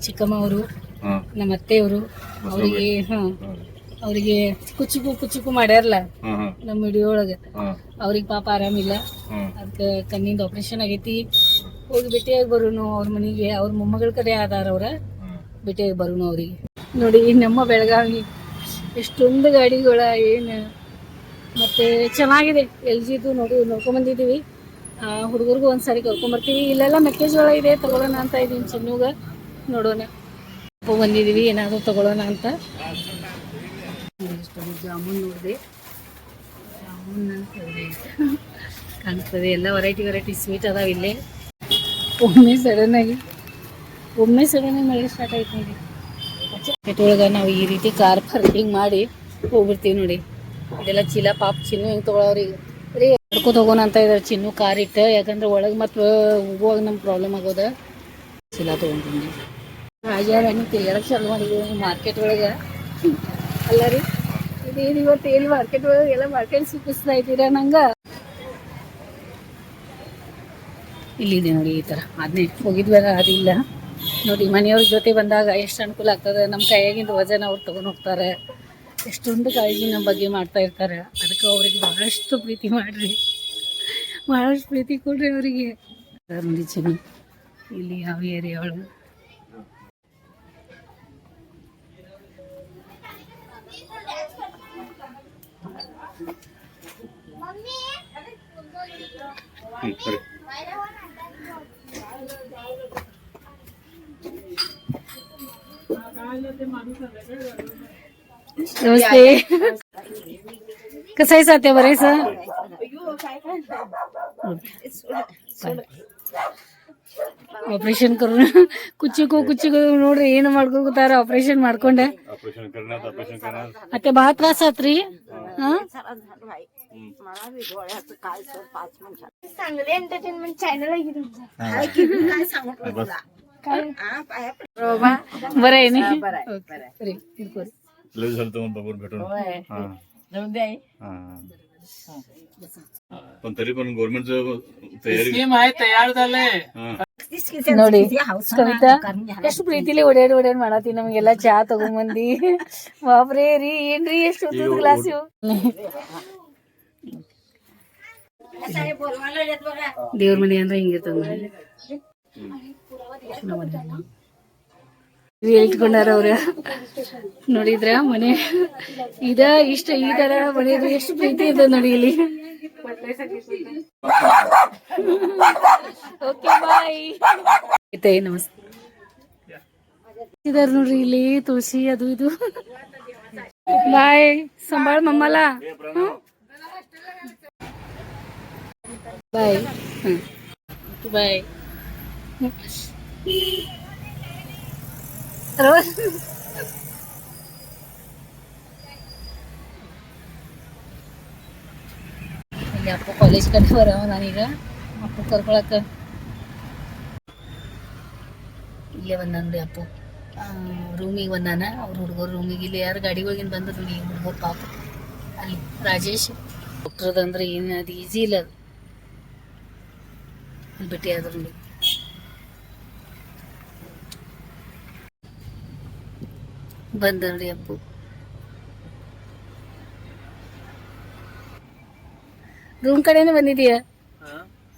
ಚಿಕ್ಕಮ್ಮ ಅವರು, ನಮ್ಮ ಅತ್ತೆಯವರು ಅವರಿಗೆ ಅವರಿಗೆ ಕುಚ್ಚುಕು ಮಾಡ್ಯಾರಲ್ಲ ನಮ್ಮ ವಿಡಿಯೋ ಒಳಗೆ. ಅವ್ರಿಗೆ ಪಾಪ ಆರಾಮಿಲ್ಲ, ಅದಕ್ಕೆ ಕಣ್ಣಿಂದ ಆಪರೇಷನ್ ಆಗೈತಿ. ಹೋಗಿ ಭೇಟಿಯಾಗಿ ಬರೋನು ಅವ್ರ ಮನೆಗೆ. ಅವ್ರ ಮೊಮ್ಮಗಳ ಕಡೆ ಆದಾರ ಅವ್ರ, ಭೇಟಿಯಾಗಿ ಬರೋನು ಅವ್ರಿಗೆ. ನೋಡಿ ನಮ್ಮ ಬೆಳಗಾವಿ ಎಷ್ಟೊಂದು ಗಾಡಿಗಳ ಏನು ಮತ್ತೆ ಚೆನ್ನಾಗಿದೆ. ಎಲ್ ಜಿದು ನೋಡ್ಕೊಂಬಂದಿದ್ದೀವಿ. ಹುಡುಗರಿಗೂ ಒಂದ್ಸಾರಿ ಕರ್ಕೊಂಬರ್ತೀವಿ. ಇಲ್ಲೆಲ್ಲ ಮೆಕ್ಕೆಜೋಳ ಇದೆ, ತಗೊಳ್ಳೋಣ ಅಂತ ಇದೀನಿ. ಚಿನ್ನೂಗ ನೋಡೋಣ ಬಂದಿದ್ದೀವಿ, ಏನಾದರೂ ತಗೊಳ್ಳೋಣ ಅಂತ. ಜಾಮೂನ್ ನೋಡಿದೆ, ಜಾಮೂನ್ ಕಾಣ್ತದೆ. ಎಲ್ಲ ವೆರೈಟಿ ಸ್ವೀಟ್ ಅದಾವ ಇಲ್ಲಿ. ಒಮ್ಮೆ ಸಡನ್ನಾಗಿ ಮಳೆ ಸ್ಟಾರ್ಟ್ ಆಯ್ತು ನೋಡಿ. ಒಳಗೆ ನಾವು ಈ ರೀತಿ ಕಾರ್ ಪಾರ್ಕಿಂಗ್ ಮಾಡಿ ಹೋಗ್ಬಿಡ್ತೀವಿ ನೋಡಿ. ಇದೆಲ್ಲ ಚೀಲ ಪಾಪ ಚಿನ್ನು ಹಿಂಗೆ ತೊಗೊಳೋರಿಗೆ ಬರೀ ನಡ್ಕೊ ತಗೋಣ ಅಂತ ಇದ್ದಾರೆ. ಚಿನ್ನು ಕಾರ್ ಇಟ್ಟು, ಯಾಕಂದ್ರೆ ಒಳಗೆ ಮತ್ತು ಹೋಗುವಾಗ ನಮ್ಗೆ ಪ್ರಾಬ್ಲಮ್ ಆಗೋದ. ಚೀಲ ತೊಗೊಂಡ್ರಿ ರಾಜಾರಾಣಿ ತಿರ್ಗಾಡಕ್ಕೆ ಚಾಲು ಮಾಡಿದ್ದೀವಿ ಮಾರ್ಕೆಟ್ ಒಳಗೆ. ಅಲ್ಲ ರೀ, ಇದೇನು ಇವತ್ತು ಏನು ಮಾರ್ಕೆಟ್ ಒಳಗೆ ಎಲ್ಲ ಮಾರ್ಕೆಟ್ ಸಿಕ್ಕಿಸ್ತಾ ಇದ್ದೀರಾ ನಂಗೆ. ಇಲ್ಲಿದೆ ನೋಡಿ ಈ ಥರ. ಅದನ್ನೇ ಹೋಗಿದ್ವಲ್ಲ ಅದಿಲ್ಲ ನೋಡಿ. ಮನೆಯವ್ರ ಜೊತೆ ಬಂದಾಗ ಎಷ್ಟು ಅನುಕೂಲ ಆಗ್ತದೆ. ನಮ್ಮ ಕೈಯಾಗಿಂದ ವಜನ ಅವ್ರು ತೊಗೊಂಡು ಹೋಗ್ತಾರೆ. ಎಷ್ಟೊಂದು ಕಾಳಜಿ ನಮ್ಮ ಬಗ್ಗೆ ಮಾಡ್ತಾ ಇರ್ತಾರೆ. ಅದಕ್ಕೆ ಅವ್ರಿಗೆ ಭಾಳಷ್ಟು ಪ್ರೀತಿ ಮಾಡಿರಿ, ಭಾಳಷ್ಟು ಪ್ರೀತಿ ಕೊಡ್ರಿ ಅವರಿಗೆ. ನೋಡಿ ಚೆನ್ನ ಇಲ್ಲಿ ಯಾವ ಏರಿಯಾ ಒಳಗೆ नमस्ते. कसं आहे सात्या, बरं आहे ಆಪರೇಷನ್ ಕರೋಣ ಕುಚ್ಚಿಕೋ ನೋಡ್ರಿ ಏನು ಮಾಡ್ಕೋತಾರ. ಆಪರೇಷನ್ ಮಾಡ್ಕೊಂಡೆ आता भात त्रास आत्री. चांगले एंटरटेनमेंट चॅनल आहे बरं आहे ना. पण तरी पण गव्हर्नमेंटचं तयार झालंय. ನೋಡಿ ಕವಿತಾ ಎಷ್ಟು ಪ್ರೀತಿಲಿ ಓಡಾಡಿ ಮಾಡತ್ತಿ. ನಮಗೆಲ್ಲ ಚಾ ತಗೊಂಬಂದಿ. ಬಾಬ್ರೇ ರೀ, ಏನ್ರಿ ಎಷ್ಟು ಉದ್ದದ ಗ್ಲಾಸ್ ಇವು. ದೇವ್ರ ಮನೆ ಅಂದ್ರೆ ಹಿಂಗಿರ್ತದ. ಇಟ್ಕೊಂಡಾರ ಅವ್ರ ನೋಡಿದ್ರ ಮನೆ ಇದ ಇಷ್ಟ ಈ ತರ ಮನೆ ಎಷ್ಟು ಪ್ರೀತಿ ಇದೆ ನೋಡಿ ಇಲ್ಲಿ. Okay bye. ನಮಸ್ತೆ. ಇದಾರ ನೋಡ್ರಿ ಇಲ್ಲಿ ತುಳಸಿ ಅದು ಇದು. ಬಾಯ್, ಸಂಭಾಳ ಮಮ್ಮಲ. ಬಾಯ್ ಬಾಯ್. ಇಲ್ಲಿ ಅಪ್ಪ ಕಾಲೇಜ್ ಕಡೆ ಬರವ. ನಾನೀಗ ಅಪ್ಪ ಕರ್ಕೊಳಕ ಇಲ್ಲೇ ಬಂದನ್ರಿ. ಅಪ್ಪು ರೂಮಿಗೆ ಬಂದಾನ. ಅವ್ರ ಹುಡುಗರು ರೂಮಿಗೆ. ಇಲ್ಲಿ ಯಾರು ಗಾಡಿಗಳಿಗಿಂದ ಬಂದ್ರು ನೋಡಿ ಹುಡುಗರು ಪಾಪ. ಅಲ್ಲಿ ರಾಜೇಶ್ ಡಾಕ್ಟರ್ದಂದ್ರೆ ಏನು ಅದು ಈಸಿ ಇಲ್ಲ. ಅದು ಅಲ್ಲಿ ಭೇಟಿ ಆದ್ರು ನೋಡಿ. ಬಂದ ನೋಡಿ ಅಪ್ಪು. ರೂಮ್ ಕಡೆನೇ ಬಂದಿದೀಯ?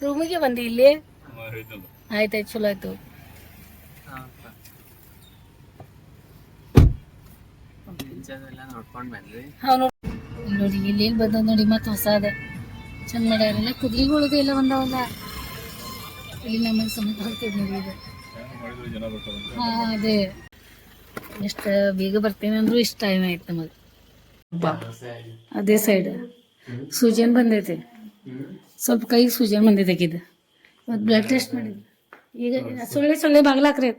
ರೂಮಿಗೆ ಬಂದಿ ಇಲ್ಲಿ? ಆಯ್ತಾಯ್ತು, ಚಲೋ ಆಯ್ತು. ನೋಡಿ ಇಲ್ಲಿ ಬಂದ ನೋಡಿ. ಮತ್ತೆ ಹೊಸಾದ ಚಂದ ಮಾಡ್ಯಾರಲ್ಲ. ಕುದುರೆಗಳದು ಎಲ್ಲ ಬಂದವಲ್ಲ ಇಲ್ಲಿ. ನಮಗೆ ಸಮಯ ಬರ್ತದೆ ನೋಡಿ ಇದು. ಹಾ ಅದೇ, ಎಷ್ಟು ಬೇಗ ಬರ್ತೇನೆ ಅಂದ್ರೂ ಇಷ್ಟು ಟೈಮ್ ಆಯ್ತು ನಮಗೆ. ಅದೇ ಸೈಡ್ ಸೂಜನ್ ಬಂದೈತೆ, ಸ್ವಲ್ಪ ಕೈಗೆ ಸೂಜನ್ ಬಂದೈತೆ. ಆಕಿದ್ದು ಮತ್ತು ಬ್ಲಡ್ ಟೆಸ್ಟ್ ಮಾಡಿದ್ದು. ಈಗ ಸೊಳ್ಳೆ ಬಾಗ್ಲಾಕ್ರಿ.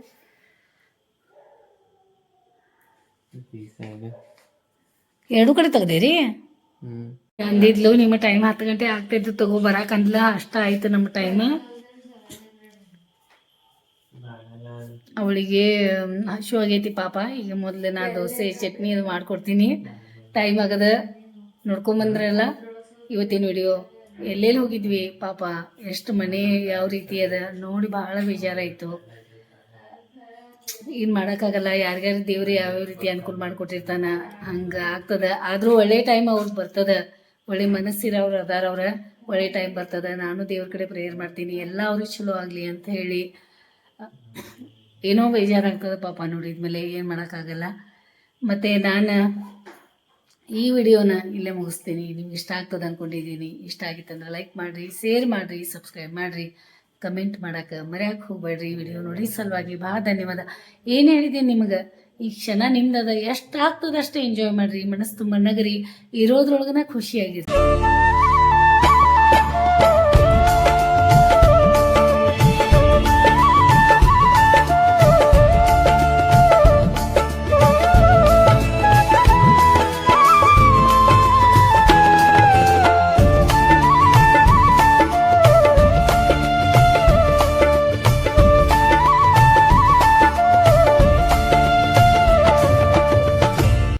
ಎರಡು ಕಡೆ ತೆಗ್ದೇರಿ. ಅಂದಿದ್ಲು ನಿಮ್ಮ ಟೈಮ್ 10 ಗಂಟೆ ಆಗ್ತಾಯಿತ್ತು ತಗೋ ಬರಾಕಂದ್ಲ. ಅಷ್ಟ ಆಯ್ತು ನಮ್ಮ ಟೈಮ್. ಅವಳಿಗೆ ಹಶು ಆಗೈತಿ ಪಾಪ. ಈಗ ಮೊದಲು ನಾ ದೋಸೆ ಚಟ್ನಿ ಅದು ಮಾಡ್ಕೊಡ್ತೀನಿ. ಟೈಮ್ ಆಗದ. ನೋಡ್ಕೊಂಬಂದ್ರಲ್ಲ ಇವತ್ತಿನ ವಿಡಿಯೋ. ಎಲ್ಲೆಲ್ಲಿ ಹೋಗಿದ್ವಿ ಪಾಪ, ಎಷ್ಟು ಮನೆ ಯಾವ ರೀತಿ ಅದ ನೋಡಿ ಭಾಳ ಬೇಜಾರಾಯಿತು. ಏನು ಮಾಡೋಕ್ಕಾಗಲ್ಲ, ಯಾರ್ಯಾರು ದೇವ್ರು ಯಾವ್ಯಾವ ರೀತಿ ಅನುಕೂಲ ಮಾಡಿಕೊಟ್ಟಿರ್ತಾನ ಹಂಗೆ ಆಗ್ತದೆ. ಆದರೂ ಒಳ್ಳೆ ಟೈಮ್ ಅವ್ರಿಗೆ ಬರ್ತದೆ, ಒಳ್ಳೆ ಮನಸ್ಸಿರೋರು ಅದಾರ, ಅವ್ರ ಒಳ್ಳೆ ಟೈಮ್ ಬರ್ತದೆ. ನಾನು ದೇವ್ರ ಕಡೆ ಪ್ರೇಯರ್ ಮಾಡ್ತೀನಿ ಎಲ್ಲ ಅವ್ರಿಗೆ ಚಲೋ ಆಗಲಿ ಅಂತ ಹೇಳಿ. ಏನೋ ಬೇಜಾರಾಗ್ತದೆ ಪಾಪ ನೋಡಿದ್ಮೇಲೆ, ಏನು ಮಾಡೋಕ್ಕಾಗಲ್ಲ. ಮತ್ತು ನಾನು ಈ ವಿಡಿಯೋನ ಇಲ್ಲೇ ಮುಗಿಸ್ತೀನಿ. ನಿಮ್ಗೆ ಇಷ್ಟ ಆಗ್ತದೆ ಅಂದ್ಕೊಂಡಿದ್ದೀನಿ. ಇಷ್ಟ ಆಗಿತ್ತಂದ್ರೆ ಲೈಕ್ ಮಾಡಿರಿ, ಶೇರ್ ಮಾಡಿರಿ, ಸಬ್ಸ್ಕ್ರೈಬ್ ಮಾಡಿರಿ, ಕಮೆಂಟ್ ಮಾಡೋಕೆ ಮರೆಯೋಕೆ ಹೋಗ್ಬೇಡ್ರಿ. ವಿಡಿಯೋ ನೋಡಿ ಸಲುವಾಗಿ ಭಾಳ ಧನ್ಯವಾದ. ಏನು ಹೇಳಿದ್ದೀನಿ ನಿಮಗೆ, ಈ ಕ್ಷಣ ನಿಮ್ದದ, ಎಷ್ಟು ಆಗ್ತದೆ ಅಷ್ಟೇ ಎಂಜಾಯ್ ಮಾಡಿರಿ, ಮನಸ್ಸು ತುಂಬ ನಗರಿ, ಇರೋದ್ರೊಳಗನ ಖುಷಿಯಾಗಿರಿ.